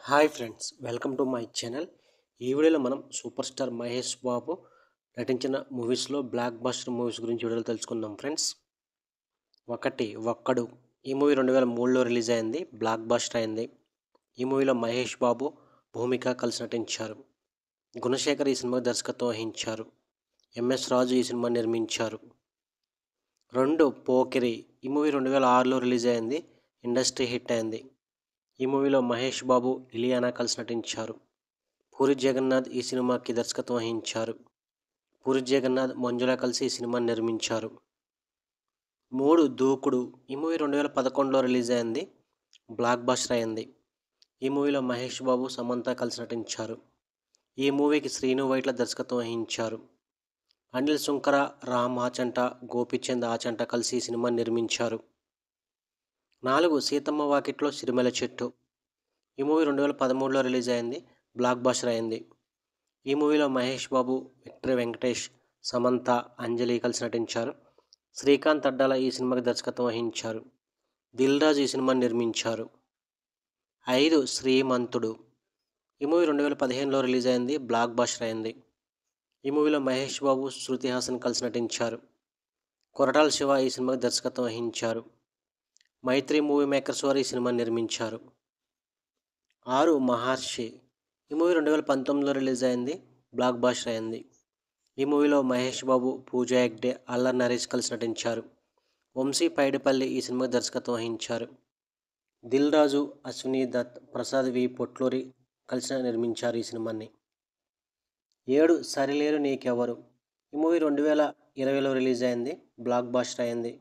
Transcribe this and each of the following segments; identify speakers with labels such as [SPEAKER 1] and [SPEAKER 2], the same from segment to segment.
[SPEAKER 1] Hi friends, welcome to my channel. ఈ వీడియోలో మనం సూపర్ స్టార్ మహేష్ బాబు నటించిన మూవీస్లో బ్లాక్ బస్టర్ మూవీస్ గురించి వీడియోలో తెలుసుకుందాం ఫ్రెండ్స్. ఒక్కడు ఈ మూవీ 2003లో రిలీజ్ అయింది. బ్లాక్ బస్టర్ అయింది. ఈ మూవీలో మహేష్ బాబు, భూమిక కలిసి నటించారు. గుణశేఖర్ ఈ సినిమాకి దర్శకత్వం వహించారు. ఎంఎస్ రాజు ఈ సినిమా నిర్మించారు. 2 పోకిరి ఈ మూవీ 2006లో రిలీజ్ అయింది. ఇండస్ట్రీ హిట్ అయింది. ఈ మూవీలో మహేష్ బాబు, ఇలియానా కలిసి నటించారు. పూరి జగన్నాథ్ ఈ సినిమాకి దర్శకత్వం వహించారు. పూరి జగన్నాథ్, మంజుల కలిసి ఈ సినిమాని నిర్మించారు. 3 దూకుడు ఈ మూవీ 2011లో రిలీజ్ అయింది. బ్లాక్ బస్టర్ అయింది. ఈ మూవీలో మహేష్ బాబు, సమంత కలిసి నటించారు. ఈ మూవీకి శ్రీను వైట్ల దర్శకత్వం వహించారు. అనిల్ సుంకర, రామ్ ఆచంట, గోపీచంద్ ఆచంట కలిసి ఈ సినిమాని నిర్మించారు. 4 సీతమ్మ వాకిట్లో సిరిమల్లె చెట్టు ఈ మూవీ 2013లో రిలీజ్ అయింది. బ్లాక్ బస్టర్ అయింది. ఈ మూవీలో మహేష్ బాబు, విక్టరీ వెంకటేష్, సమంత, అంజలి కలిసి నటించారు. శ్రీకాంత్ అడ్డాల ఈ సినిమాకి దర్శకత్వం వహించారు. దిల్ రాజు ఈ సినిమాని నిర్మించారు. 5 శ్రీమంతుడు ఈ మూవీ 2015లో రిలీజ్ అయింది. బ్లాక్ బస్టర్ అయింది. ఈ మూవీలో మహేష్ బాబు, శృతి హాసన్ కలిసి నటించారు. కొరటాల శివ ఈ సినిమాకి దర్శకత్వం వహించారు. మైత్రి మూవీ మేకర్స్ వారు ఈ సినిమాని నిర్మించారు. 6 మహర్షి ఈ మూవీ 2019లో రిలీజ్ అయింది. బ్లాక్ బస్టర్ అయింది. ఈ మూవీలో మహేష్ బాబు, పూజా హెగ్డే, అల్లరి నరేష్ కలిసి నటించారు. వంశీ పైడిపల్లి ఈ సినిమాకి దర్శకత్వం వహించారు. దిల్ రాజు, అశ్విని దత్, ప్రసాద్ వి పొట్లూరి కలిసి నిర్మించారు ఈ సినిమాని. 7 సరిలేరు నీకెవరు ఈ మూవీ 2020లో రిలీజ్ అయింది. బ్లాక్ బస్టర్ అయింది.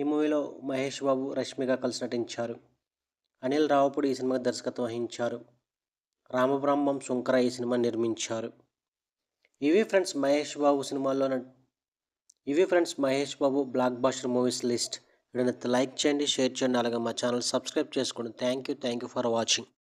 [SPEAKER 1] ఈ మూవీలో మహేష్ బాబు, రష్మిక కలిసి నటించారు. అనిల్ రావుపూడి ఈ సినిమాకి దర్శకత్వం వహించారు. రామబ్రహ్మం శంకర ఈ సినిమా నిర్మించారు. ఇవి friends Mahesh Babu block buster movies list. వీడియోని లైక్ చేయండి, షేర్ చేయండి, అలాగే మా ఛానల్ సబ్స్క్రైబ్ చేసుకోండి. Thank you for watching.